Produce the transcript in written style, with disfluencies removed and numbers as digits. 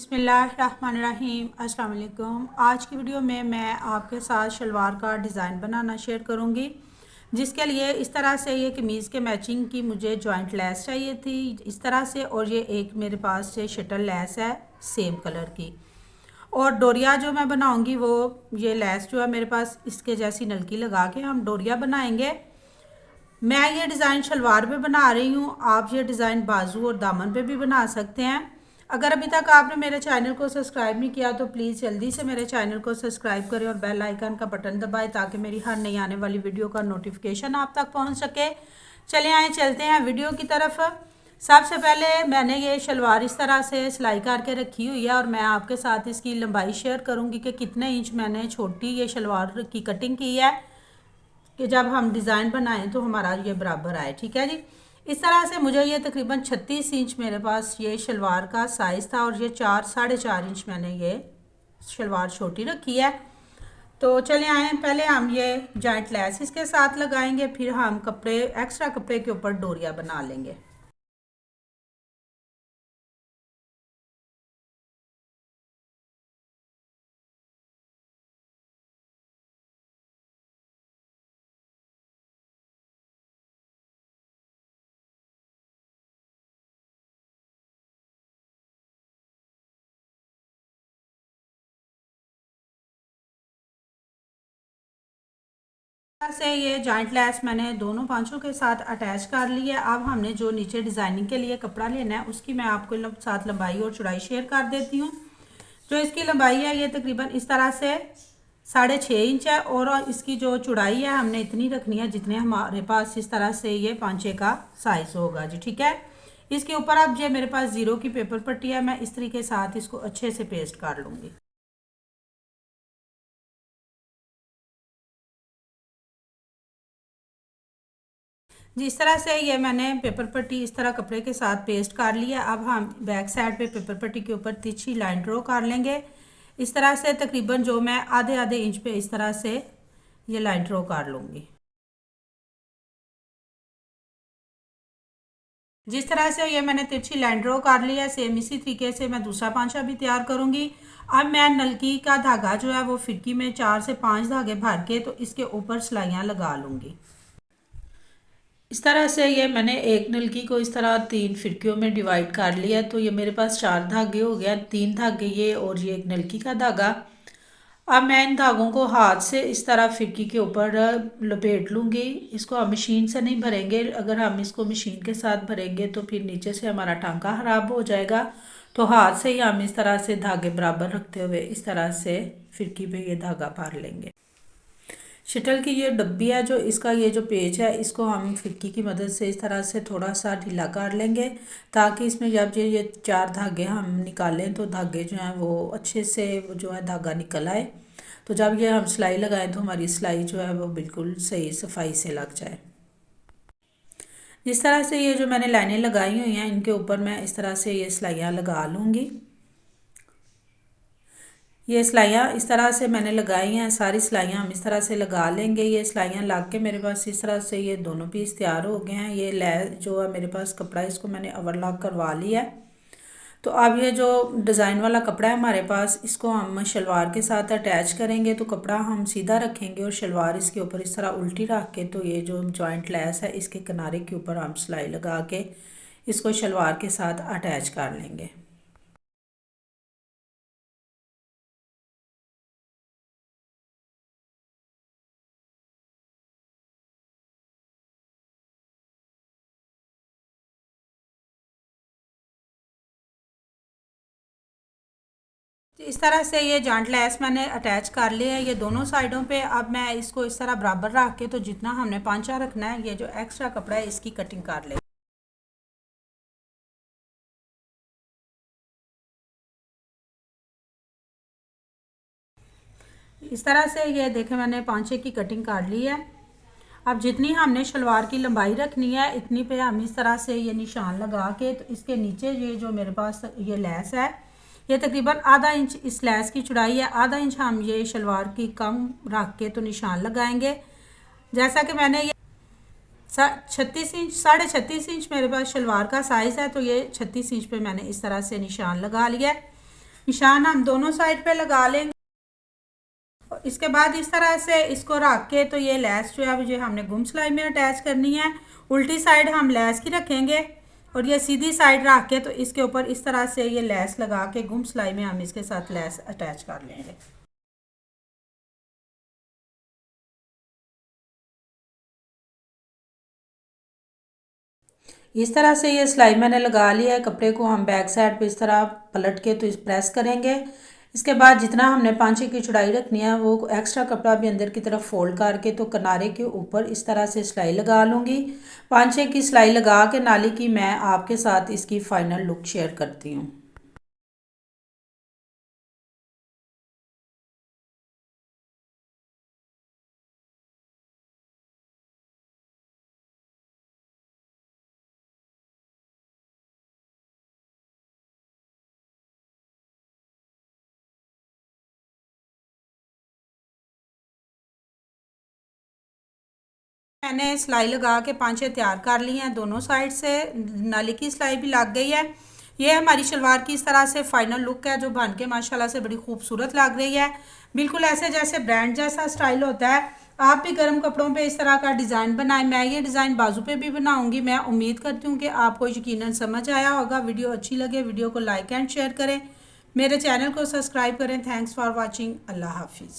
बिस्मिल्लाहिर्रहमानिर्रहीम अस्सलाम वालेकुम। आज की वीडियो में मैं आपके साथ शलवार का डिज़ाइन बनाना शेयर करूंगी, जिसके लिए इस तरह से ये कमीज़ के मैचिंग की मुझे जॉइंट लेस चाहिए थी इस तरह से, और ये एक मेरे पास से शटल लेस है सेम कलर की। और डोरिया जो मैं बनाऊंगी वो ये लेस जो है मेरे पास इसके जैसी नलकी लगा के हम डोरिया बनाएंगे। मैं ये डिज़ाइन शलवार पे बना रही हूँ, आप ये डिज़ाइन बाजू और दामन पे भी बना सकते हैं। अगर अभी तक आपने मेरे चैनल को सब्सक्राइब नहीं किया तो प्लीज़ जल्दी से मेरे चैनल को सब्सक्राइब करें और बेल आइकन का बटन दबाएं ताकि मेरी हर नई आने वाली वीडियो का नोटिफिकेशन आप तक पहुंच सके। चले आए चलते हैं वीडियो की तरफ। सबसे पहले मैंने ये शलवार इस तरह से सिलाई करके रखी हुई है और मैं आपके साथ इसकी लंबाई शेयर करूँगी कि कितने इंच मैंने छोटी ये शलवार की कटिंग की है कि जब हम डिज़ाइन बनाएं तो हमारा ये बराबर आए। ठीक है जी, इस तरह से मुझे ये तकरीबन 36 इंच मेरे पास ये शलवार का साइज़ था और ये 4-4.5 इंच मैंने ये शलवार छोटी रखी है। तो चले आए, पहले हम ये जॉइंट लेस इसके साथ लगाएंगे, फिर हम कपड़े एक्स्ट्रा कपड़े के ऊपर डोरिया बना लेंगे। से ये जॉइंट लेस मैंने दोनों पांचों के साथ अटैच कर ली है। अब हमने जो नीचे डिज़ाइनिंग के लिए कपड़ा लेना है उसकी मैं आपको साथ लंबाई और चौड़ाई शेयर कर देती हूँ। जो इसकी लंबाई है ये तकरीबन इस तरह से 6.5 इंच है और इसकी जो चौड़ाई है हमने इतनी रखनी है जितने हमारे पास इस तरह से ये पांचे का साइज़ होगा जी। ठीक है, इसके ऊपर अब ये मेरे पास 0 की पेपर पट्टी है, मैं इस तरीके के साथ इसको अच्छे से पेस्ट कर लूँगी। जिस तरह से ये मैंने पेपर पट्टी इस तरह कपड़े के साथ पेस्ट कर लिया, अब हम बैक साइड पे पेपर पट्टी के ऊपर तिरछी लाइन ड्रॉ कर लेंगे इस तरह से। तकरीबन जो मैं आधे आधे इंच पे इस तरह से ये लाइन ड्रॉ कर लूँगी। जिस तरह से ये मैंने तिरछी लाइन ड्रॉ कर लिया है, सेम इसी तरीके से मैं दूसरा पांचा भी तैयार करूँगी। अब मैं नलकी का धागा जो है वो फिरकी में 4 से 5 धागे भर के तो इसके ऊपर सिलाइयाँ लगा लूँगी। इस तरह से ये मैंने एक नलकी को इस तरह 3 फिरकियों में डिवाइड कर लिया, तो ये मेरे पास 4 धागे हो गया, 3 धागे ये और ये एक नलकी का धागा। अब मैं इन धागों को हाथ से इस तरह फिरकी के ऊपर लपेट लूँगी। इसको हम मशीन से नहीं भरेंगे, अगर हम इसको मशीन के साथ भरेंगे तो फिर नीचे से हमारा टांका ख़राब हो जाएगा। तो हाथ से ही हम इस तरह से धागे बराबर रखते हुए इस तरह से फिरकी पे ये धागा भर लेंगे। शटल की ये डब्बी है, जो इसका ये जो पेच है इसको हम फिरकी की मदद से इस तरह से थोड़ा सा ढीला कर लेंगे ताकि इसमें जब ये 4 धागे हम निकालें तो धागे जो हैं वो अच्छे से जो है धागा निकल आए। तो जब ये हम सिलाई लगाएं तो हमारी सिलाई जो है वो बिल्कुल सही सफाई से लग जाए। जिस तरह से ये जो मैंने लाइनें लगाई हुई हैं इनके ऊपर मैं इस तरह से ये सिलाइयाँ लगा लूँगी। ये सिलाइयाँ इस तरह से मैंने लगाई हैं, सारी सिलाइयाँ हम इस तरह से लगा लेंगे। ये सिलाइयाँ लग के मेरे पास इस तरह से ये दोनों पीस तैयार हो गए हैं। ये लेस जो है मेरे पास कपड़ा इसको मैंने ओवरलॉक करवा लिया है। तो अब ये जो डिज़ाइन वाला कपड़ा है हमारे पास इसको हम शलवार के साथ अटैच करेंगे। तो कपड़ा हम सीधा रखेंगे और शलवार इसके ऊपर इस तरह उल्टी रख के तो ये जो जॉइंट लेस है इसके किनारे के ऊपर हम सिलाई लगा के इसको शलवार के साथ अटैच कर लेंगे। इस तरह से ये जॉइंट लेस मैंने अटैच कर लिया है ये दोनों साइडों पे। अब मैं इसको इस तरह बराबर रख के तो जितना हमने पांचा रखना है ये जो एक्स्ट्रा कपड़ा है इसकी कटिंग कर ले। इस तरह से ये देखें मैंने पांचे की कटिंग कर ली है। अब जितनी हमने शलवार की लंबाई रखनी है इतनी पे हम इस तरह से ये निशान लगा के तो इसके नीचे ये जो मेरे पास ये लेस है ये तकरीबन आधा इंच इस लेस की चौड़ाई है, आधा इंच हम ये शलवार की कम रख के तो निशान लगाएंगे। जैसा कि मैंने ये 36 इंच 36.5 इंच मेरे पास शलवार का साइज़ है, तो ये 36 इंच पे मैंने इस तरह से निशान लगा लिया है। निशान हम दोनों साइड पे लगा लेंगे। इसके बाद इस तरह से इसको रख के तो ये लेस जो है मुझे हमने गुम सिलाई में अटैच करनी है। उल्टी साइड हम लेस की रखेंगे और ये सीधी साइड रख के तो इसके ऊपर इस तरह से ये लेस लगा के गुम सिलाई में हम इसके साथ लेस अटैच कर लेंगे। इस तरह से ये सिलाई मैंने लगा लिया है। कपड़े को हम बैक साइड पे इस तरह पलट के तो इस प्रेस करेंगे। इसके बाद जितना हमने 5 इंच की चौड़ाई रखनी है वो एक्स्ट्रा कपड़ा भी अंदर की तरफ फोल्ड करके तो किनारे के ऊपर इस तरह से सिलाई लगा लूँगी। 5 इंच की सिलाई लगा के नाली की मैं आपके साथ इसकी फ़ाइनल लुक शेयर करती हूँ। मैंने सिलाई लगा के 5 तैयार कर ली हैं। दोनों साइड से नाली की सिलाई भी लग गई है। ये हमारी शलवार की इस तरह से फाइनल लुक है जो बन के माशाल्लाह से बड़ी खूबसूरत लग रही है। बिल्कुल ऐसे जैसे ब्रांड जैसा स्टाइल होता है। आप भी गर्म कपड़ों पे इस तरह का डिज़ाइन बनाएं। मैं ये डिज़ाइन बाजू पे भी बनाऊंगी। मैं उम्मीद करती हूँ कि आपको यकीनन समझ आया होगा। वीडियो अच्छी लगे वीडियो को लाइक एंड शेयर करें। मेरे चैनल को सब्सक्राइब करें। Thanks for watching. अल्लाह हाफिज़।